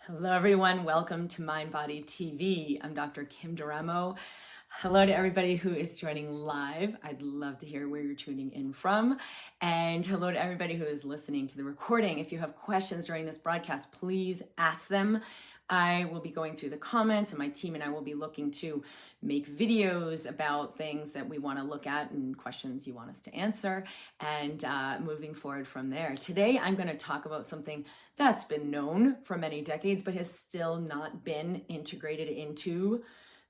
Hello, everyone. Welcome to MindBody TV. I'm Dr. Kim Duramo. Hello to everybody who is joining live. I'd love to hear where you're tuning in from. And hello to everybody who is listening to the recording. If you have questions during this broadcast, please ask them. I will be going through the comments, and my team and I will be looking to make videos about things that we want to look at and questions you want us to answer, and moving forward from there. Today, I'm going to talk about something that's been known for many decades, but has still not been integrated into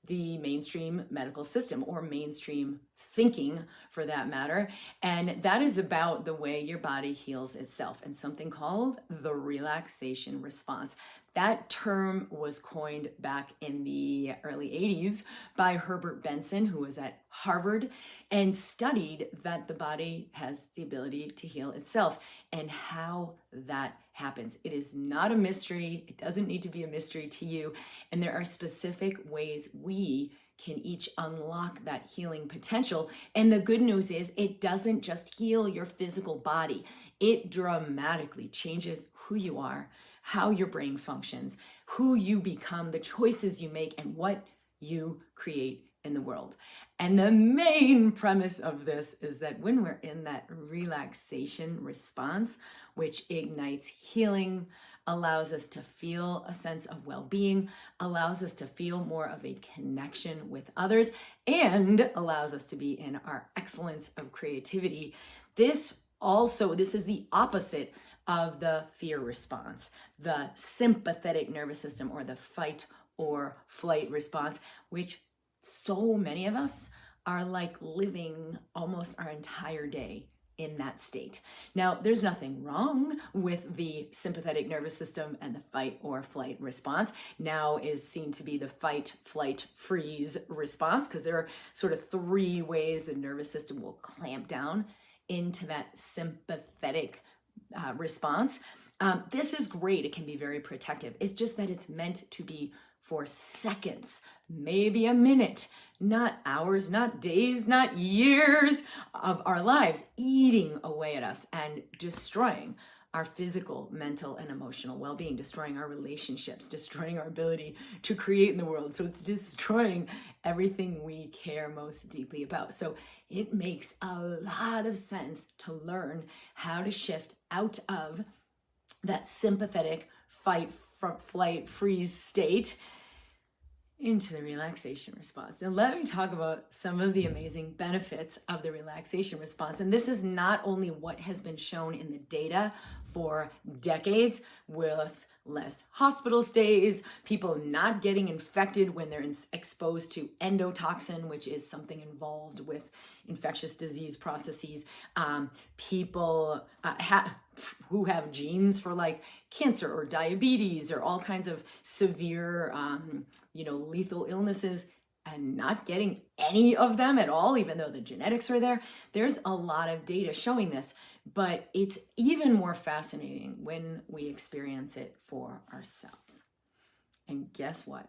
the mainstream medical system or mainstream thinking for that matter. And that is about the way your body heals itself and something called the relaxation response. That term was coined back in the early 80s by Herbert Benson, who was at Harvard and studied that the body has the ability to heal itself and how that happens. It is not a mystery. It doesn't need to be a mystery to you. And there are specific ways we can each unlock that healing potential. And the good news is it doesn't just heal your physical body. It dramatically changes who you are, how your brain functions, who you become, the choices you make, and what you create in the world. And the main premise of this is that when we're in that relaxation response, which ignites healing, allows us to feel a sense of well-being, allows us to feel more of a connection with others, and allows us to be in our excellence of creativity. This is the opposite of the fear response, the sympathetic nervous system, or the fight or flight response, which so many of us are like living almost our entire day in that state. Now, there's nothing wrong with the sympathetic nervous system, and the fight or flight response now is seen to be the fight, flight, freeze response, because there are sort of three ways the nervous system will clamp down into that sympathetic response. This is great. It can be very protective. It's just that it's meant to be for seconds, maybe a minute, not hours, not days, not years of our lives, eating away at us and destroying our physical, mental, and emotional well-being, destroying our relationships, destroying our ability to create in the world. So it's destroying everything we care most deeply about. So it makes a lot of sense to learn how to shift out of that sympathetic fight, flight, freeze state into the relaxation response. Now, let me talk about some of the amazing benefits of the relaxation response. And this is not only what has been shown in the data for decades with less hospital stays, people not getting infected when they're exposed to endotoxin, which is something involved with infectious disease processes, people who have genes for like cancer or diabetes or all kinds of severe, lethal illnesses, and not getting any of them at all, even though the genetics are there. There's a lot of data showing this, but it's even more fascinating when we experience it for ourselves. And guess what?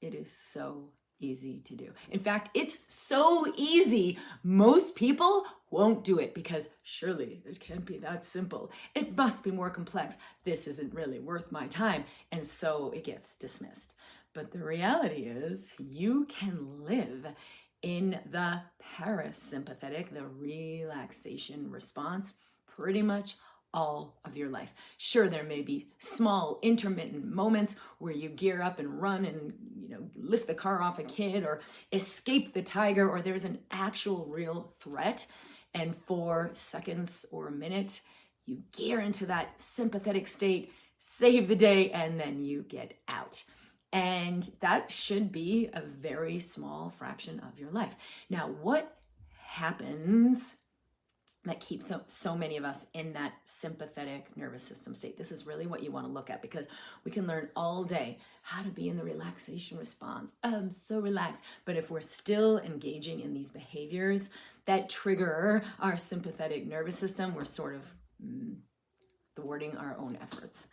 It is so easy to do. In fact, it's so easy, most people won't do it because surely it can't be that simple. It must be more complex. This isn't really worth my time. And so it gets dismissed. But the reality is you can live in the parasympathetic, the relaxation response, pretty much all of your life. Sure, there may be small intermittent moments where you gear up and run and lift the car off a kid or escape the tiger, or there's an actual real threat, and for seconds or a minute you gear into that sympathetic state, save the day, and then you get out. And that should be a very small fraction of your life. Now, what happens that keeps so many of us in that sympathetic nervous system state? This is really what you want to look at, because we can learn all day how to be in the relaxation response. I'm so relaxed. But if we're still engaging in these behaviors that trigger our sympathetic nervous system, we're sort of thwarting our own efforts.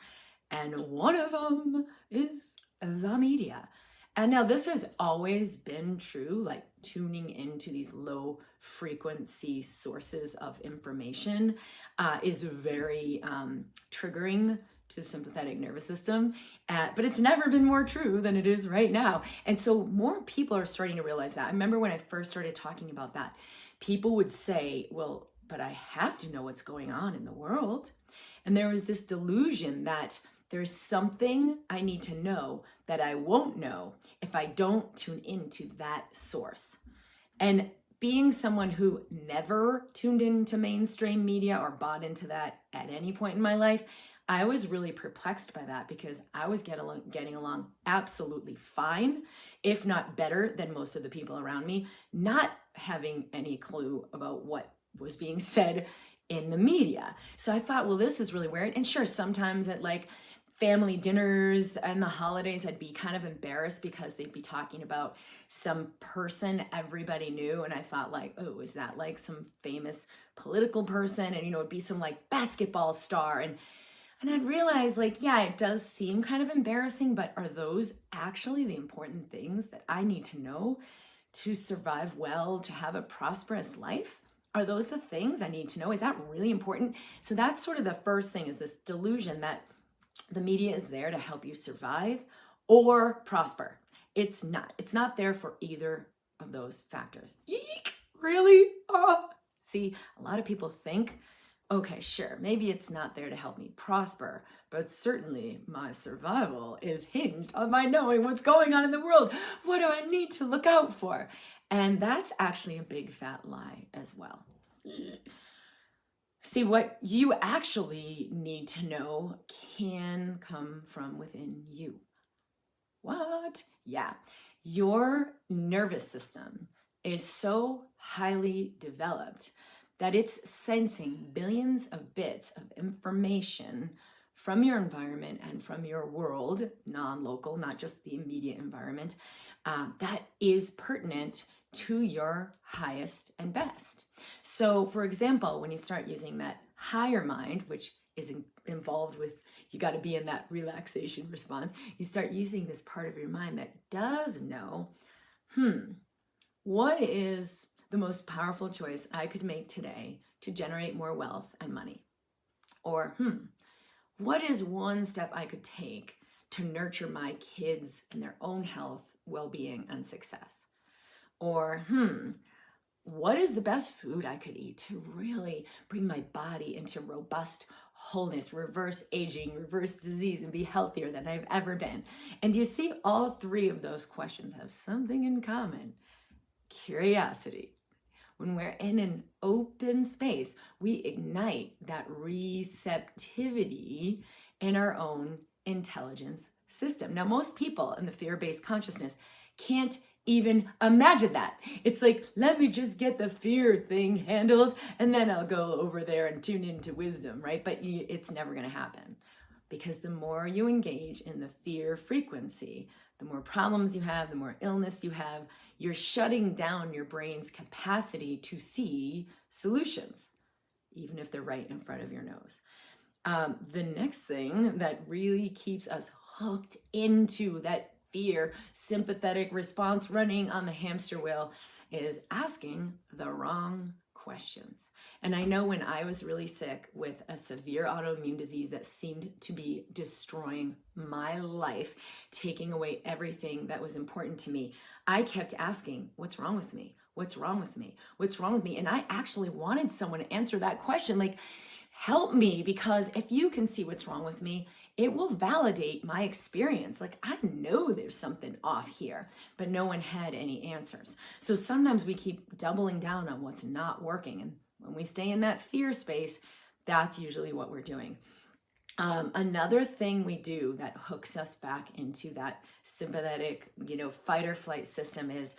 And one of them is the media. And now this has always been true, like tuning into these low frequency sources of information is very triggering to the sympathetic nervous system. But it's never been more true than it is right now. And so more people are starting to realize that. I remember when I first started talking about that, people would say, well, but I have to know what's going on in the world. And there was this delusion that there's something I need to know that I won't know if I don't tune into that source. And being someone who never tuned into mainstream media or bought into that at any point in my life, I was really perplexed by that because I was getting along absolutely fine, if not better than most of the people around me, not having any clue about what was being said in the media. So I thought, well, this is really weird. And sure, sometimes at like family dinners and the holidays, I'd be kind of embarrassed because they'd be talking about some person everybody knew. And I thought like, oh, is that like some famous political person? And, it'd be some like basketball star. And I'd realize like, yeah, it does seem kind of embarrassing, but are those actually the important things that I need to know to survive well, to have a prosperous life? Are those the things I need to know? Is that really important? So that's sort of the first thing, is this delusion that the media is there to help you survive or prosper. It's not. It's not there for either of those factors. Eek, really? Oh. See, a lot of people think, okay, sure, maybe it's not there to help me prosper, but certainly my survival is hinged on my knowing what's going on in the world. What do I need to look out for? And that's actually a big fat lie as well. See, what you actually need to know can come from within you. What? Yeah. Your nervous system is so highly developed that it's sensing billions of bits of information from your environment and from your world, non-local, not just the immediate environment, that is pertinent to your highest and best. So for example, when you start using that higher mind, which is involved with, you got to be in that relaxation response, you start using this part of your mind that does know, what is the most powerful choice I could make today to generate more wealth and money? Or, what is one step I could take to nurture my kids and their own health, well-being, and success? Or, what is the best food I could eat to really bring my body into robust wholeness, reverse aging, reverse disease, and be healthier than I've ever been? And you see, all three of those questions have something in common: curiosity. When we're in an open space, we ignite that receptivity in our own intelligence system. Now, most people in the fear-based consciousness can't even imagine that. It's like, let me just get the fear thing handled and then I'll go over there and tune into wisdom, right? But it's never going to happen, because the more you engage in the fear frequency, the more problems you have, the more illness you have, you're shutting down your brain's capacity to see solutions, even if they're right in front of your nose. The next thing that really keeps us hooked into that fear sympathetic response, running on the hamster wheel, is asking the wrong questions. And I know when I was really sick with a severe autoimmune disease that seemed to be destroying my life, taking away everything that was important to me, I kept asking, what's wrong with me? What's wrong with me? What's wrong with me? And I actually wanted someone to answer that question, like, help me, because if you can see what's wrong with me, it will validate my experience. Like, I know there's something off here, but no one had any answers. So sometimes we keep doubling down on what's not working. And when we stay in that fear space, that's usually what we're doing. Another thing we do that hooks us back into that sympathetic, fight or flight system is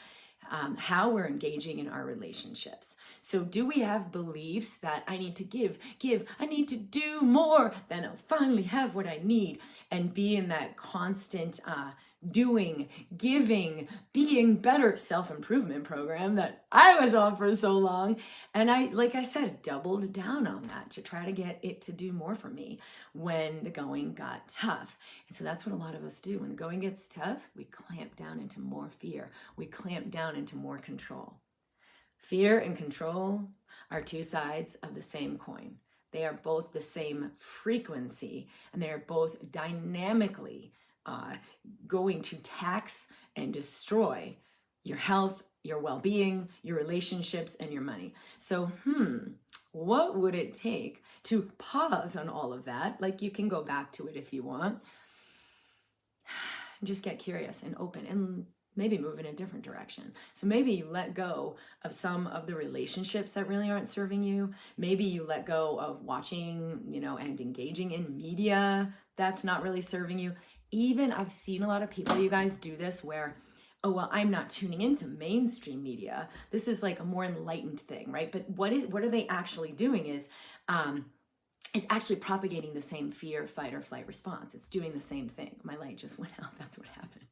how we're engaging in our relationships. So do we have beliefs that I need to give, I need to do more, then I'll finally have what I need, and be in that constant doing, giving, being better self-improvement program that I was on for so long. And I, like I said, doubled down on that to try to get it to do more for me when the going got tough. And so that's what a lot of us do. When the going gets tough, we clamp down into more fear. We clamp down into more control. Fear and control are two sides of the same coin. They are both the same frequency, and they are both dynamically going to tax and destroy your health, your well-being, your relationships, and your money. So, what would it take to pause on all of that? Like, you can go back to it if you want. Just get curious and open and maybe move in a different direction. So maybe you let go of some of the relationships that really aren't serving you. Maybe you let go of watching, and engaging in media that's not really serving you. Even I've seen a lot of people, you guys, do this where, oh, well, I'm not tuning into mainstream media. This is like a more enlightened thing, right? But what are they actually doing is actually propagating the same fear, fight, or flight response. It's doing the same thing. My light just went out. That's what happened.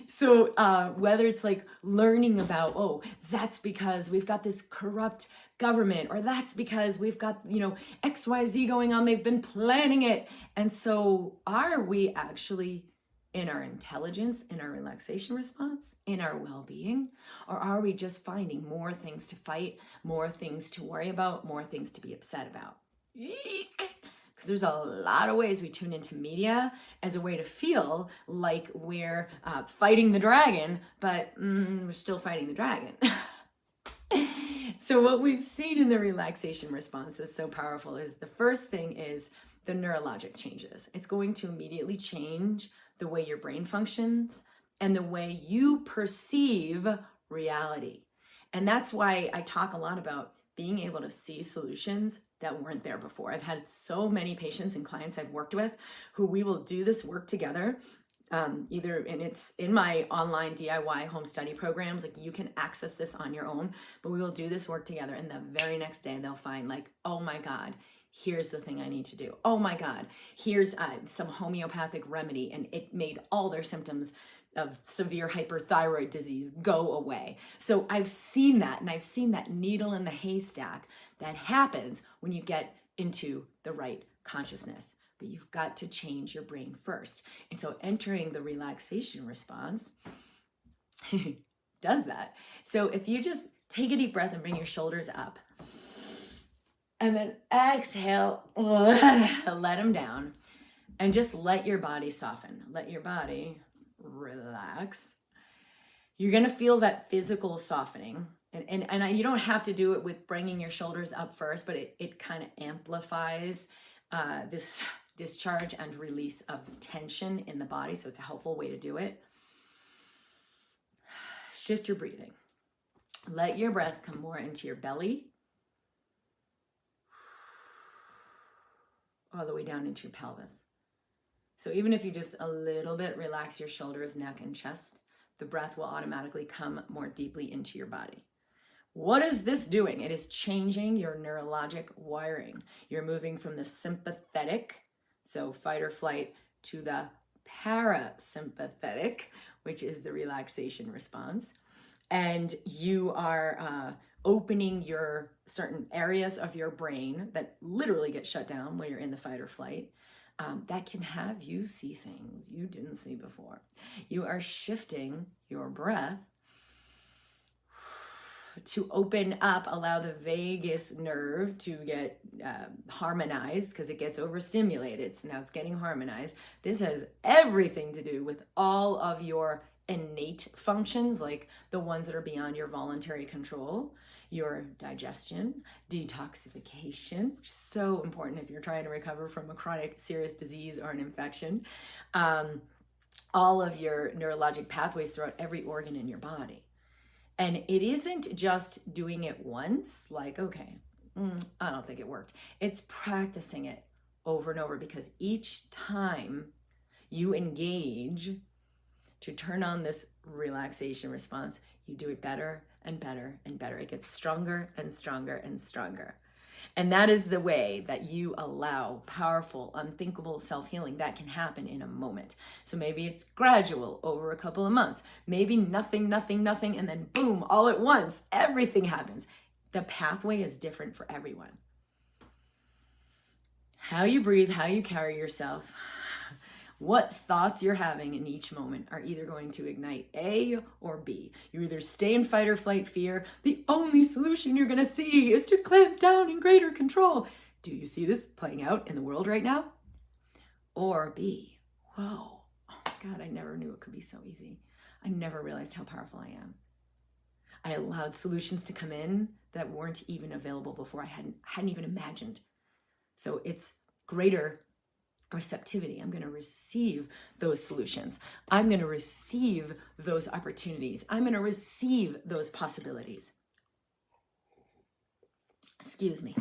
So whether it's like learning about, oh, that's because we've got this corrupt government, or that's because we've got, XYZ going on, they've been planning it. And so are we actually in our intelligence, in our relaxation response, in our well-being? Or are we just finding more things to fight, more things to worry about, more things to be upset about? Because there's a lot of ways we tune into media as a way to feel like we're fighting the dragon, but we're still fighting the dragon. So what we've seen in the relaxation response is so powerful is the first thing is the neurologic changes. It's going to immediately change the way your brain functions and the way you perceive reality. And that's why I talk a lot about being able to see solutions that weren't there before. I've had so many patients and clients I've worked with who we will do this work together, it's in my online DIY home study programs. Like, you can access this on your own, but we will do this work together. And the very next day they'll find like, oh my God, here's the thing I need to do. Oh my God, here's some homeopathic remedy. And it made all their symptoms of severe hyperthyroid disease go away. So I've seen that, and I've seen that needle in the haystack that happens when you get into the right consciousness. But you've got to change your brain first. And so entering the relaxation response does that. So if you just take a deep breath and bring your shoulders up, and then exhale, let them down, and just let your body soften. Let your body relax. You're going to feel that physical softening. And you don't have to do it with bringing your shoulders up first, but it kind of amplifies this discharge and release of tension in the body. So it's a helpful way to do it. Shift your breathing. Let your breath come more into your belly, all the way down into your pelvis. So even if you just a little bit relax your shoulders, neck, and chest, the breath will automatically come more deeply into your body. What is this doing? It is changing your neurologic wiring. You're moving from the sympathetic, so fight or flight, to the parasympathetic, which is the relaxation response. And you are opening your certain areas of your brain that literally get shut down when you're in the fight or flight. That can have you see things you didn't see before. You are shifting your breath to open up, allow the vagus nerve to get harmonized, because it gets overstimulated. So now it's getting harmonized. This has everything to do with all of your innate functions, like the ones that are beyond your voluntary control. Your digestion, detoxification, which is so important if you're trying to recover from a chronic serious disease or an infection. All of your neurologic pathways throughout every organ in your body. And it isn't just doing it once, like, okay, I don't think it worked. It's practicing it over and over, because each time you engage to turn on this relaxation response, you do it better and better and better. It gets stronger and stronger and stronger. And that is the way that you allow powerful, unthinkable self-healing that can happen in a moment. So maybe it's gradual over a couple of months, maybe nothing, and then boom, all at once, everything happens. The pathway is different for everyone. How you breathe, how you carry yourself, What thoughts you're having in each moment are either going to ignite A or B. You either stay in fight or flight fear. The only solution you're going to see is to clamp down in greater control. Do you see this playing out in the world right now? Or B, whoa, oh my God, I never knew it could be so easy. I never realized how powerful I am. I allowed solutions to come in that weren't even available before. I hadn't even imagined. So it's greater receptivity. I'm going to receive those solutions. I'm going to receive those opportunities. I'm going to receive those possibilities. Excuse me.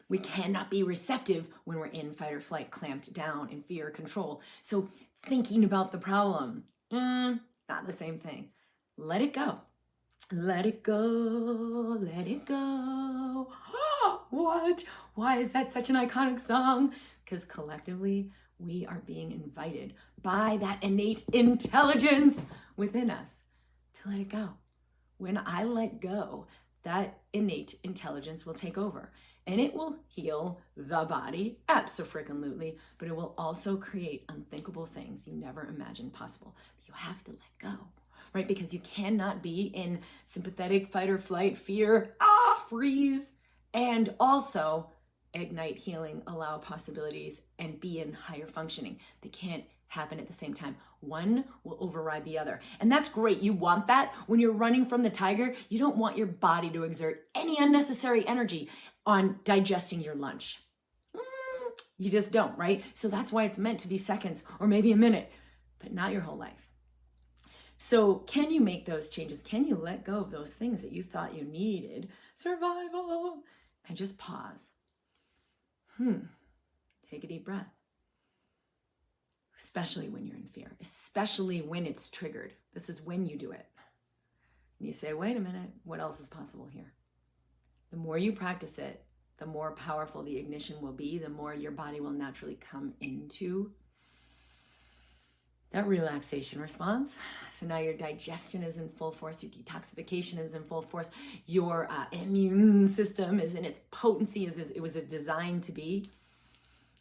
We cannot be receptive when we're in fight or flight, clamped down in fear or control. So thinking about the problem, not the same thing. Let it go. Let it go. Let it go. What? Why is that such an iconic song? Because collectively, we are being invited by that innate intelligence within us to let it go. When I let go, that innate intelligence will take over. And it will heal the body, abso-freaking-lutely, but it will also create unthinkable things you never imagined possible. But you have to let go, right? Because you cannot be in sympathetic fight or flight, fear, freeze, and also ignite healing, allow possibilities, and be in higher functioning. They can't happen at the same time. One will override the other. And that's great. You want that. When you're running from the tiger, you don't want your body to exert any unnecessary energy on digesting your lunch. You just don't, right? So that's why it's meant to be seconds or maybe a minute, but not your whole life. So can you make those changes? Can you let go of those things that you thought you needed? Survival. And just pause. Take a deep breath. Especially when you're in fear, especially when it's triggered. This is when you do it. And you say, wait a minute, what else is possible here? The more you practice it, the more powerful the ignition will be, the more your body will naturally come into that relaxation response. So now your digestion is in full force, your detoxification is in full force, your immune system is in its potency as it was designed to be.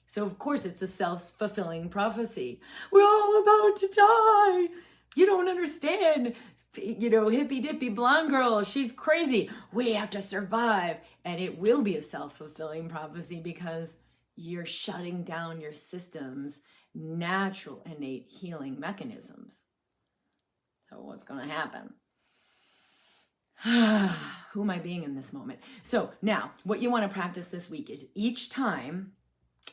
So of course it's a self-fulfilling prophecy. We're all about to die. You don't understand. Hippy dippy blonde girl, she's crazy. We have to survive. And it will be a self-fulfilling prophecy because you're shutting down your system's natural innate healing mechanisms. So what's going to happen? Who am I being in this moment? So now what you want to practice this week is each time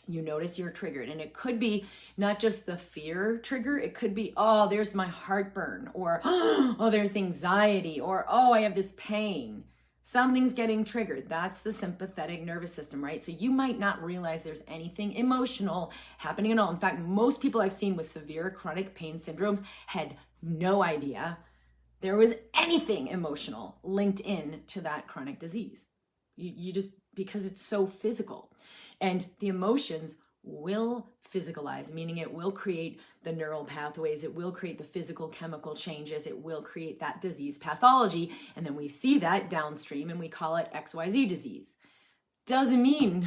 you notice you're triggered, and it could be not just the fear trigger, it could be, oh, there's my heartburn, or oh, there's anxiety, or oh, I have this pain. Something's getting triggered. That's the sympathetic nervous system, right? So you might not realize there's anything emotional happening at all. In fact, most people I've seen with severe chronic pain syndromes had no idea there was anything emotional linked in to that chronic disease. You just, because it's so physical. And the emotions will physicalize, meaning it will create the neural pathways, it will create the physical chemical changes, it will create that disease pathology, and then we see that downstream and we call it XYZ disease. Doesn't mean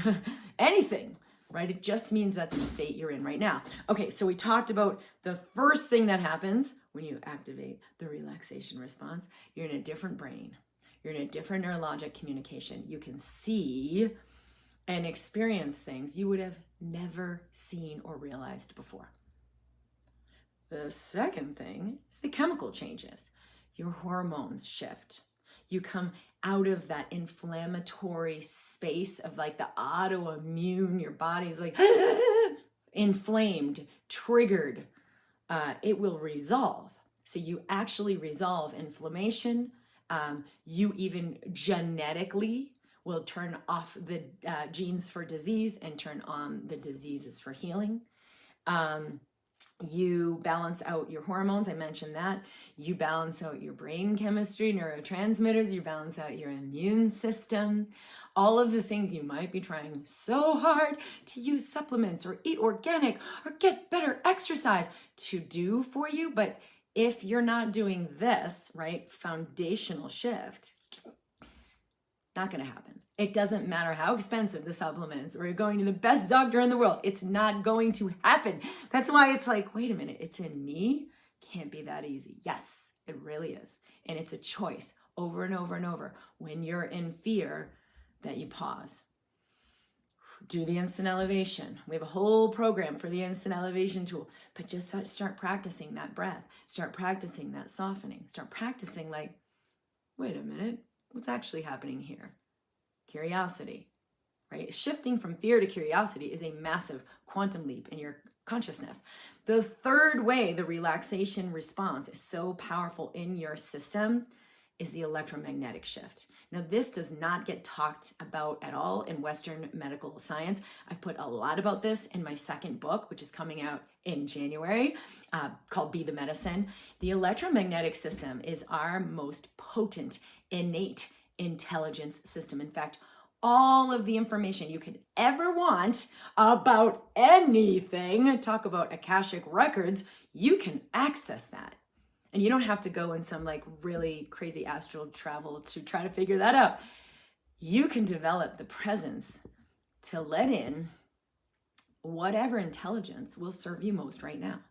anything, right? It just means that's the state you're in right now. Okay, so we talked about the first thing that happens when you activate the relaxation response. You're in a different brain. You're in a different neurologic communication. You can see and experience things you would have never seen or realized before. The second thing is the chemical changes. Your hormones shift. You come out of that inflammatory space of like the autoimmune, your body's like inflamed, triggered. It will resolve. So you actually resolve inflammation. You even genetically will turn off the genes for disease and turn on the diseases for healing. You balance out your hormones, I mentioned that. You balance out your brain chemistry, neurotransmitters, you balance out your immune system. All of the things you might be trying so hard to use supplements or eat organic or get better exercise to do for you. But if you're not doing this, right, foundational shift, not going to happen. It doesn't matter how expensive the supplements or you're going to the best doctor in the world. It's not going to happen. That's why it's like, wait a minute, it's in me? Can't be that easy. Yes, it really is. And it's a choice over and over and over. When you're in fear, that you pause. Do the instant elevation. We have a whole program for the instant elevation tool, but just start practicing that breath. Start practicing that softening. Start practicing like, wait a minute, what's actually happening here? Curiosity, right? Shifting from fear to curiosity is a massive quantum leap in your consciousness. The third way the relaxation response is so powerful in your system is the electromagnetic shift. Now, this does not get talked about at all in Western medical science. I've put a lot about this in my second book, which is coming out in January, called Be the Medicine. The electromagnetic system is our most potent, innate intelligence system. In fact, all of the information you could ever want about anything, talk about Akashic records, you can access that. And you don't have to go in some like really crazy astral travel to try to figure that out. You can develop the presence to let in whatever intelligence will serve you most right now.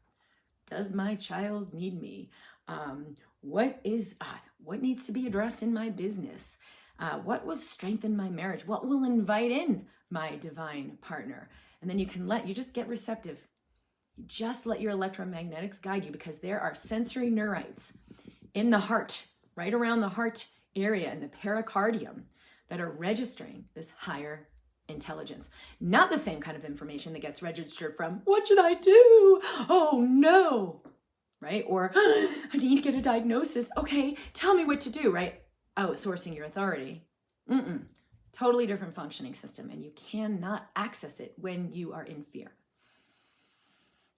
Does my child need me? What needs to be addressed in my business? What will strengthen my marriage? What will invite in my divine partner? And then you just get receptive. You just let your electromagnetics guide you, because there are sensory neurites in the heart, right around the heart area in the pericardium, that are registering this higher intelligence. Not the same kind of information that gets registered from, what should I do? Oh no, right? Or I need to get a diagnosis. Okay, tell me what to do, right? Outsourcing your authority. Totally different functioning system, and you cannot access it when you are in fear.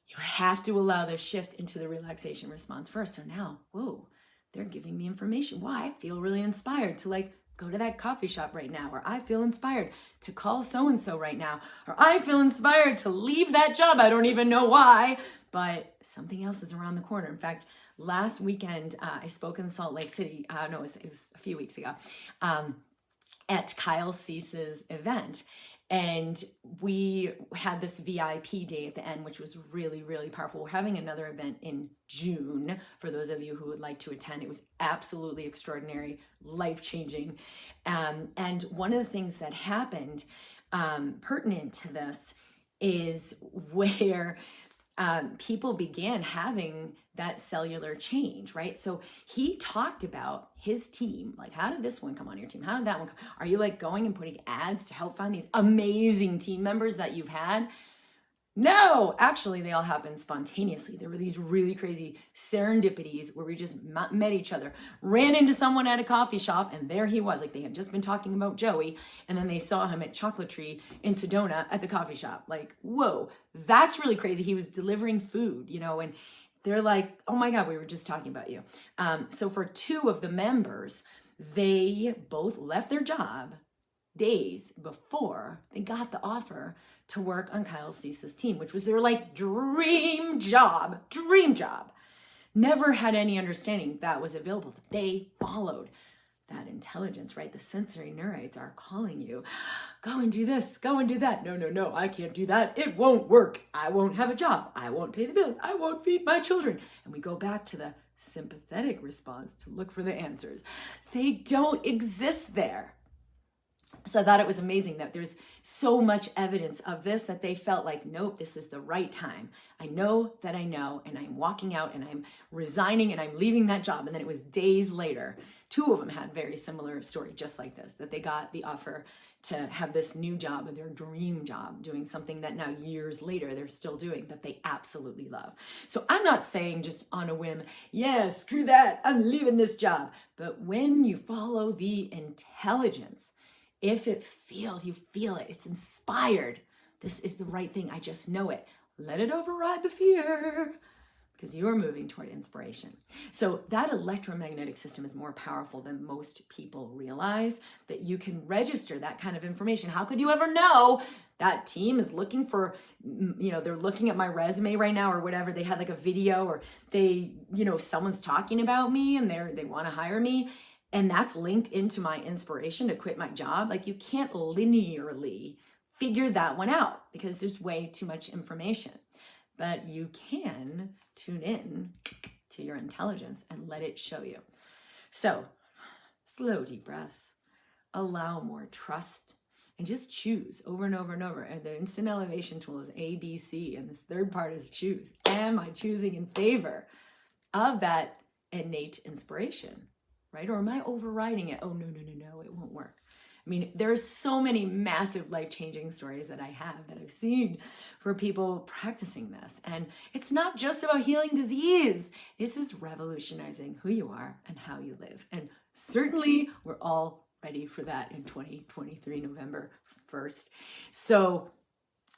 You have to allow the shift into the relaxation response first. So now, whoa, they're giving me information. Well, I feel really inspired to like go to that coffee shop right now, or I feel inspired to call so-and-so right now, or I feel inspired to leave that job. I don't even know why, but something else is around the corner. In fact, last weekend, I spoke in Salt Lake City. It was a few weeks ago, at Kyle Cease's event. And we had this VIP day at the end, which was really, really powerful. We're having another event in June for those of you who would like to attend. It was absolutely extraordinary, life-changing. And one of the things that happened pertinent to this is where people began having that cellular change, right? So he talked about his team, like, how did this one come on your team? How did that one come? Are you like going and putting ads to help find these amazing team members that you've had? No, actually, they all happened spontaneously. There were these really crazy serendipities where we just met each other, ran into someone at a coffee shop, and there he was. Like, they had just been talking about Joey, and then they saw him at Chocolate Tree in Sedona at the coffee shop. Like, whoa, that's really crazy. He was delivering food, and they're like, oh my God, we were just talking about you. So for two of the members, they both left their job days before they got the offer to work on Kyle Cease's team, which was their like dream job. Never had any understanding that was available. They followed that intelligence, right? The sensory neurites are calling you, go and do this, go and do that. No, I can't do that. It won't work. I won't have a job. I won't pay the bills. I won't feed my children. And we go back to the sympathetic response to look for the answers. They don't exist there. So I thought it was amazing that there's so much evidence of this, that they felt like, nope, this is the right time. I know that I know, and I'm walking out and I'm resigning and I'm leaving that job. And then it was days later, two of them had very similar story, just like this, that they got the offer to have this new job, their dream job, doing something that now years later they're still doing, that they absolutely love. So I'm not saying just on a whim, yeah, screw that, I'm leaving this job. But when you follow the intelligence, if it feels, you feel it, it's inspired, this is the right thing, I just know it. Let it override the fear, because you are moving toward inspiration. So that electromagnetic system is more powerful than most people realize, that you can register that kind of information. How could you ever know that team is looking for, they're looking at my resume right now or whatever, they had like a video, or they, someone's talking about me and they want to hire me. And that's linked into my inspiration to quit my job. Like, you can't linearly figure that one out because there's way too much information. But you can tune in to your intelligence and let it show you. So, slow, deep breaths, allow more trust, and just choose over and over and over. And the instant elevation tool is A, B, C, and this third part is choose. Am I choosing in favor of that innate inspiration, right? Or am I overriding it? Oh, no, it won't work. I mean, there are so many massive life-changing stories that I have that I've seen for people practicing this. And it's not just about healing disease. This is revolutionizing who you are and how you live. And certainly we're all ready for that in 2023, November 1st. So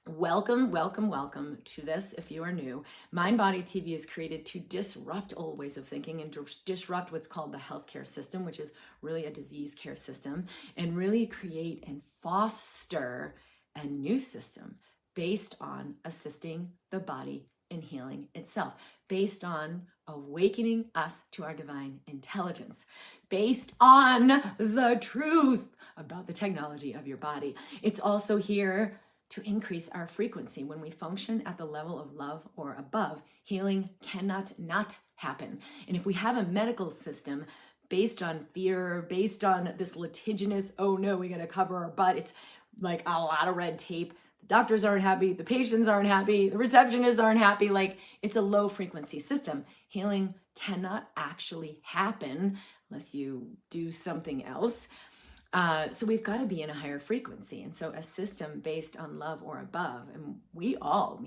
welcome to this. If you are new, MindBody TV is created to disrupt old ways of thinking and disrupt what's called the healthcare system, which is really a disease care system, and really create and foster a new system based on assisting the body in healing itself, based on awakening us to our divine intelligence, based on the truth about the technology of your body. It's also here to increase our frequency. When we function at the level of love or above, healing cannot not happen. And if we have a medical system based on fear, based on this litigious, oh no, we gotta cover our butt, it's like a lot of red tape. The doctors aren't happy, the patients aren't happy, the receptionists aren't happy. Like, it's a low frequency system. Healing cannot actually happen unless you do something else. So we've got to be in a higher frequency. And so a system based on love or above, and we all,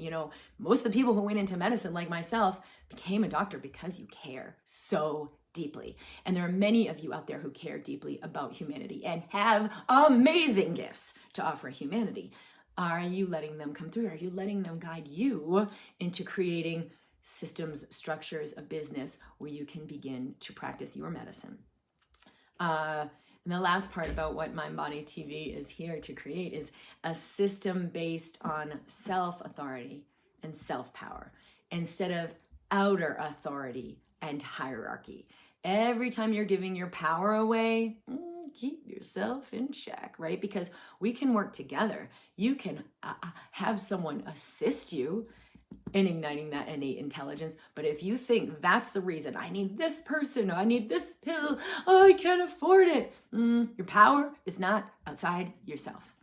most of the people who went into medicine, like myself, became a doctor because you care so deeply. And there are many of you out there who care deeply about humanity and have amazing gifts to offer humanity. Are you letting them come through? Are you letting them guide you into creating systems, structures, a business where you can begin to practice your medicine? And the last part about what MindBody TV is here to create is a system based on self-authority and self-power instead of outer authority and hierarchy. Every time you're giving your power away, keep yourself in check, right? Because we can work together. You can have someone assist you in igniting that innate intelligence. But if you think that's the reason, I need this person, I need this pill, oh, I can't afford it. Your power is not outside yourself.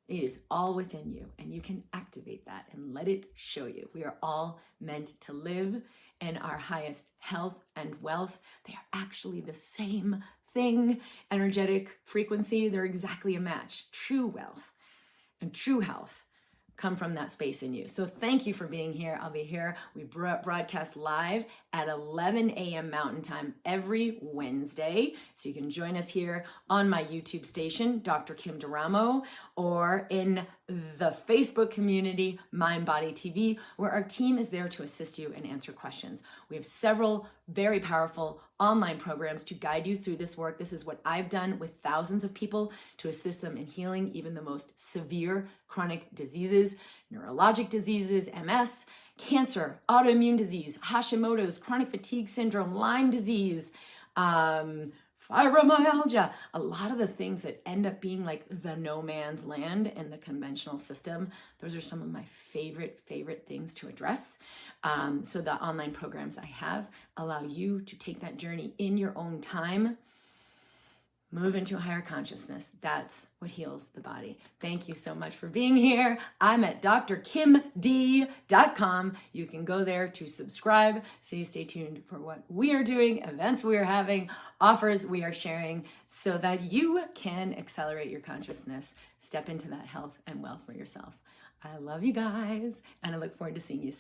It is all within you, and you can activate that and let it show you. We are all meant to live in our highest health and wealth. They are actually the same thing. Energetic frequency, they're exactly a match. True wealth and true health come from that space in you. So thank you for being here. I'll be here. We broadcast live at 11 a.m. Mountain Time every Wednesday. So you can join us here on my YouTube station, Dr. Kim Duramo, or in the Facebook community, MindBody TV, where our team is there to assist you and answer questions. We have several very powerful online programs to guide you through this work. This is what I've done with thousands of people to assist them in healing even the most severe chronic diseases, neurologic diseases, MS, cancer, autoimmune disease, Hashimoto's, chronic fatigue syndrome, Lyme disease, fibromyalgia, a lot of the things that end up being like the no man's land in the conventional system. Those are some of my favorite things to address. So the online programs I have allow you to take that journey in your own time, move into a higher consciousness. That's what heals the body. Thank you so much for being here. I'm at drkimd.com. You can go there to subscribe. So you stay tuned for what we are doing, events we are having, offers we are sharing, so that you can accelerate your consciousness, step into that health and wealth for yourself. I love you guys, and I look forward to seeing you soon.